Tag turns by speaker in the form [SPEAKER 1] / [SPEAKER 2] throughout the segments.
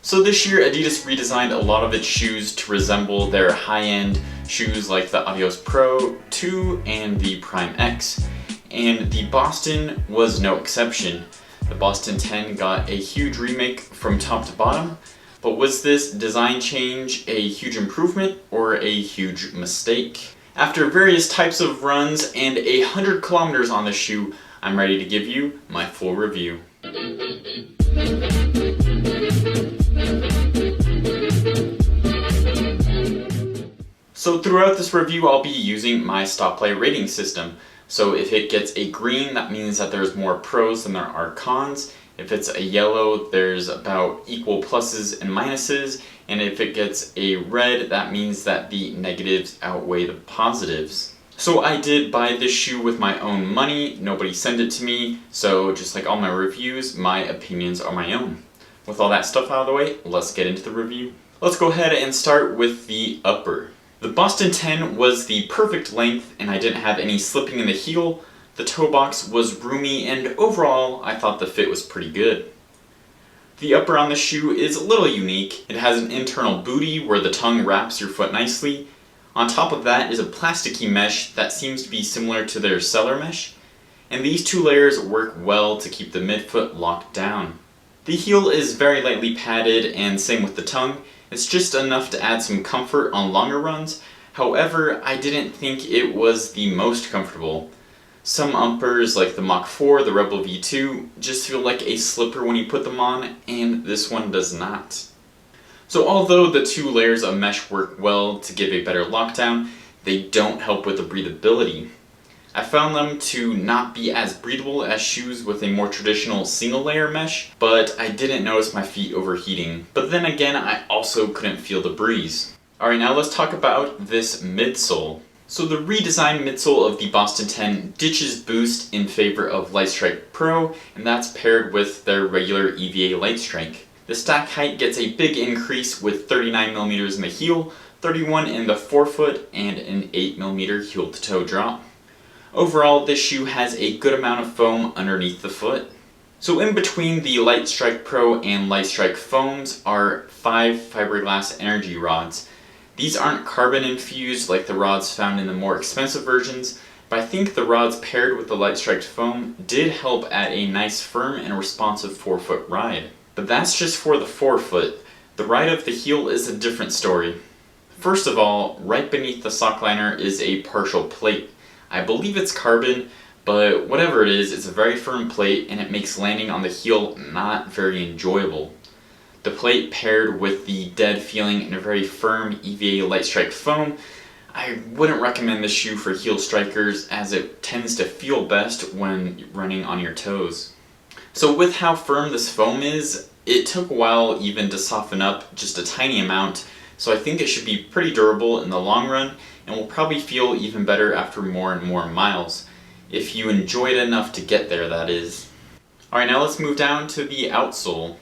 [SPEAKER 1] So this year Adidas redesigned a lot of its shoes to resemble their high-end shoes like the Adios Pro 2 and the Prime X. And the Boston was no exception. The Boston 10 got a huge remake from top to bottom, but was this design change a huge improvement or a huge mistake? After various types of runs and 100 kilometers on the shoe, I'm ready to give you my full review. So throughout this review I'll be using my Stoplight rating system. So if it gets a green, that means that there's more pros than there are cons. If it's a yellow, there's about equal pluses and minuses. And if it gets a red, that means that the negatives outweigh the positives. So I did buy this shoe with my own money, nobody sent it to me, so just like all my reviews, my opinions are my own. With all that stuff out of the way, let's get into the review. Let's go ahead and start with the upper. The Boston 10 was the perfect length and I didn't have any slipping in the heel. The toe box was roomy and overall I thought the fit was pretty good. The upper on the shoe is a little unique. It has an internal bootie where the tongue wraps your foot nicely. On top of that is a plasticky mesh that seems to be similar to their Cellar mesh. And these two layers work well to keep the midfoot locked down. The heel is very lightly padded and same with the tongue. It's just enough to add some comfort on longer runs. However, I didn't think it was the most comfortable. Some uppers like the Mach 4, the Rebel V2, just feel like a slipper when you put them on, and this one does not. So although the two layers of mesh work well to give a better lockdown, they don't help with the breathability. I found them to not be as breathable as shoes with a more traditional single layer mesh, but I didn't notice my feet overheating. But then again, I also couldn't feel the breeze. Alright, now let's talk about this midsole. So the redesigned midsole of the Boston 10 ditches Boost in favor of Lightstrike Pro, and that's paired with their regular EVA Lightstrike. The stack height gets a big increase with 39mm in the heel, 31 in the forefoot, and an 8mm heel to toe drop. Overall, this shoe has a good amount of foam underneath the foot. So in between the Lightstrike Pro and Lightstrike foams are 5 fiberglass energy rods. These aren't carbon infused like the rods found in the more expensive versions, but I think the rods paired with the Lightstrike foam did help add a nice firm and responsive forefoot ride. But that's just for the forefoot. The ride of the heel is a different story. First of all, right beneath the sock liner is a partial plate. I believe it's carbon, but whatever it is, it's a very firm plate and it makes landing on the heel not very enjoyable. The plate paired with the dead feeling and a very firm EVA Lightstrike foam, I wouldn't recommend this shoe for heel strikers as it tends to feel best when running on your toes. So with how firm this foam is, it took a while even to soften up just a tiny amount, so I think it should be pretty durable in the long run and will probably feel even better after more and more miles. If you enjoy it enough to get there, that is. Alright, now let's move down to the outsole.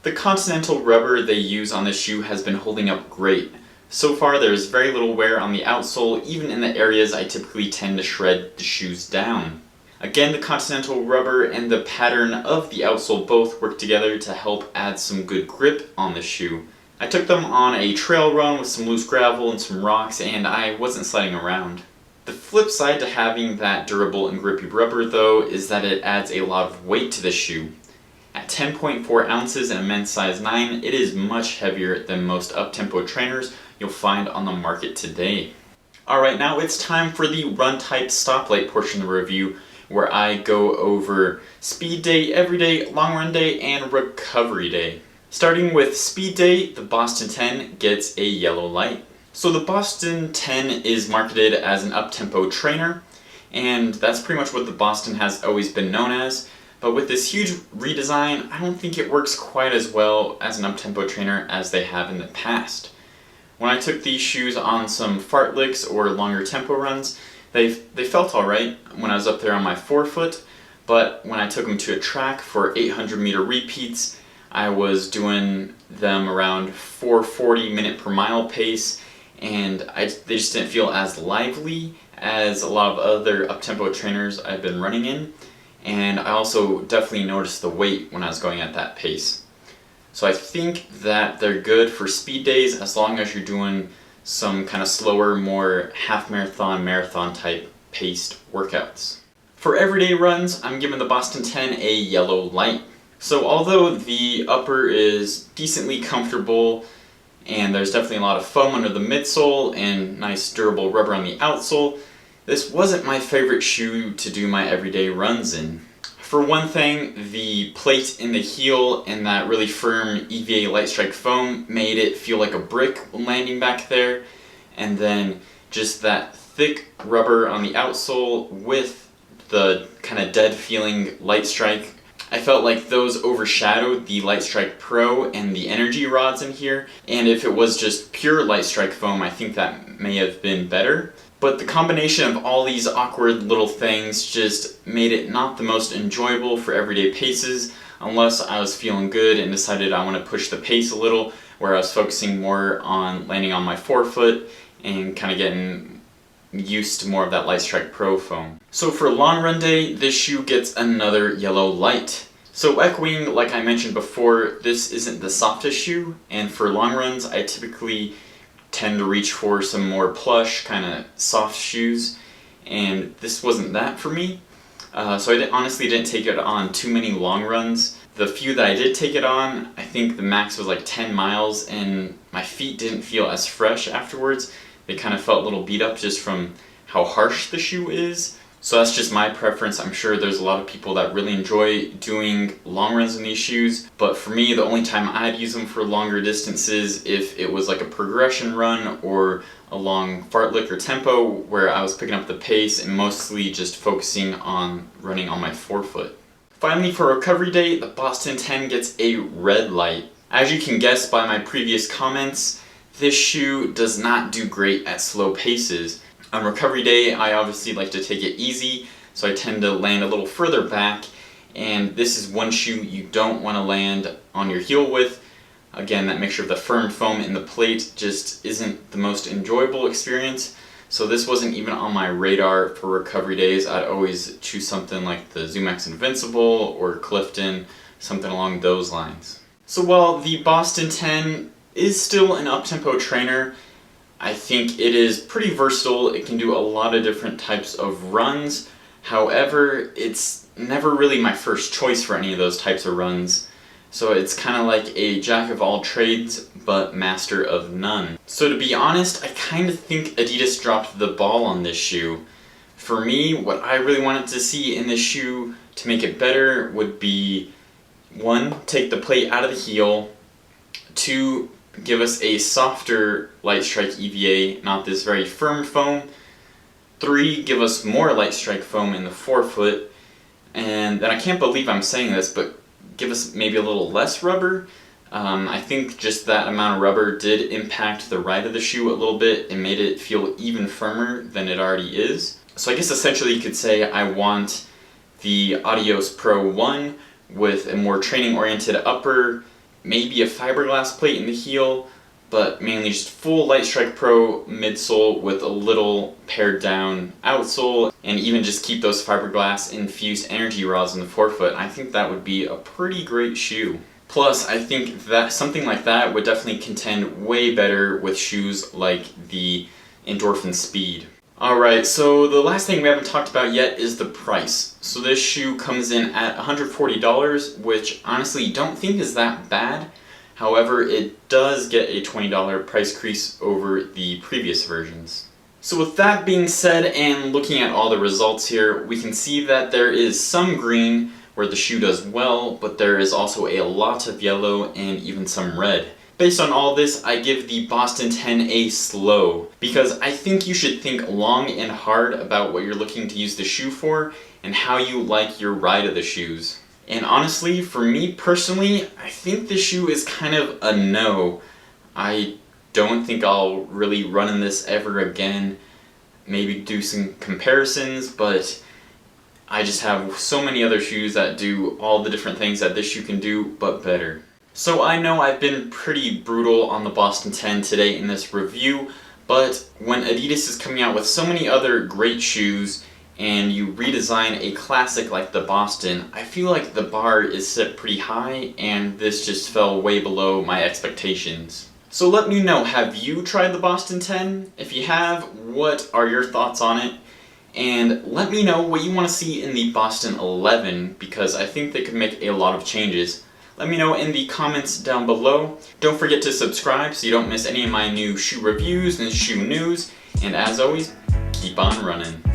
[SPEAKER 1] The Continental rubber they use on this shoe has been holding up great. So far there's very little wear on the outsole, even in the areas I typically tend to shred the shoes down. Again, the Continental rubber and the pattern of the outsole both work together to help add some good grip on the shoe. I took them on a trail run with some loose gravel and some rocks and I wasn't sliding around. The flip side to having that durable and grippy rubber though is that it adds a lot of weight to the shoe. At 10.4 ounces in a men's size 9, it is much heavier than most up-tempo trainers you'll find on the market today. Alright, now it's time for the run type stoplight portion of the review where I go over speed day, everyday, long run day, and recovery day. Starting with speed day, the Boston 10 gets a yellow light. So the Boston 10 is marketed as an up-tempo trainer, and that's pretty much what the Boston has always been known as. But with this huge redesign, I don't think it works quite as well as an up-tempo trainer as they have in the past. When I took these shoes on some fartlicks or longer tempo runs, they felt alright when I was up there on my forefoot, but when I took them to a track for 800 meter repeats, I was doing them around 440 minute per mile pace, and they just didn't feel as lively as a lot of other up-tempo trainers I've been running in, and I also definitely noticed the weight when I was going at that pace. So I think that they're good for speed days as long as you're doing some kind of slower, more half marathon, marathon type paced workouts. For everyday runs, I'm giving the Boston 10 a yellow light. So although the upper is decently comfortable and there's definitely a lot of foam under the midsole and nice durable rubber on the outsole, this wasn't my favorite shoe to do my everyday runs in. For one thing, the plate in the heel and that really firm EVA light strike foam made it feel like a brick when landing back there, and then just that thick rubber on the outsole with the kind of dead feeling light strike, I felt like those overshadowed the Light Strike Pro and the energy rods in here, and if it was just pure light strike foam, I think that may have been better. But the combination of all these awkward little things just made it not the most enjoyable for everyday paces unless I was feeling good and decided I want to push the pace a little, where I was focusing more on landing on my forefoot and kind of getting used to more of that Light Strike Pro foam. So for long run day, this shoe gets another yellow light. So echoing like I mentioned before, this isn't the softest shoe, and for long runs I typically tend to reach for some more plush, kind of soft shoes, and this wasn't that for me. So I honestly didn't take it on too many long runs. The few that I did take it on, I think the max was like 10 miles, and my feet didn't feel as fresh afterwards. They kind of felt a little beat up just from how harsh the shoe is. So that's just my preference. I'm sure there's a lot of people that really enjoy doing long runs in these shoes, but for me, the only time I'd use them for longer distances if it was like a progression run or a long fartlek or tempo where I was picking up the pace and mostly just focusing on running on my forefoot. Finally, for recovery day, the Boston 10 gets a red light. As you can guess by my previous comments, this shoe does not do great at slow paces. On recovery day, I obviously like to take it easy, so I tend to land a little further back, and this is one shoe you don't want to land on your heel with. Again, that mixture of the firm foam in the plate just isn't the most enjoyable experience, so this wasn't even on my radar for recovery days. I'd always choose something like the ZoomX Invincible or Clifton, something along those lines. So while the Boston 10 is still an up-tempo trainer, I think it is pretty versatile. It can do a lot of different types of runs. However, it's never really my first choice for any of those types of runs. So it's kind of like a jack of all trades, but master of none. So to be honest, I kind of think Adidas dropped the ball on this shoe. For me, what I really wanted to see in this shoe to make it better would be 1, take the plate out of the heel, 2, give us a softer light strike EVA, not this very firm foam, 3, give us more light strike foam in the forefoot, and then I can't believe I'm saying this, but give us maybe a little less rubber. I think just that amount of rubber did impact the ride of the shoe a little bit and made it feel even firmer than it already is. So I guess essentially you could say I want the Adios Pro 1 with a more training-oriented upper, maybe a fiberglass plate in the heel, but mainly just full Light Strike Pro midsole with a little pared down outsole, and even just keep those fiberglass infused energy rods in the forefoot. I think that would be a pretty great shoe. Plus, I think that something like that would definitely contend way better with shoes like the Endorphin Speed. Alright, so the last thing we haven't talked about yet is the price. So this shoe comes in at $140, which honestly don't think is that bad. However, it does get a $20 price increase over the previous versions. So with that being said, and looking at all the results here, we can see that there is some green where the shoe does well, but there is also a lot of yellow and even some red. Based on all this, I give the Boston 10 a slow, because I think you should think long and hard about what you're looking to use the shoe for and how you like your ride of the shoes. And honestly, for me personally, I think this shoe is kind of a no. I don't think I'll really run in this ever again. Maybe do some comparisons, but I just have so many other shoes that do all the different things that this shoe can do, but better. So I know I've been pretty brutal on the Boston 10 today in this review, but when Adidas is coming out with so many other great shoes and you redesign a classic like the Boston, I feel like the bar is set pretty high and this just fell way below my expectations. So let me know, have you tried the Boston 10? If you have, what are your thoughts on it? And let me know what you want to see in the Boston 11, because I think they could make a lot of changes. Let me know in the comments down below. Don't forget to subscribe so you don't miss any of my new shoe reviews and shoe news. And as always, keep on running.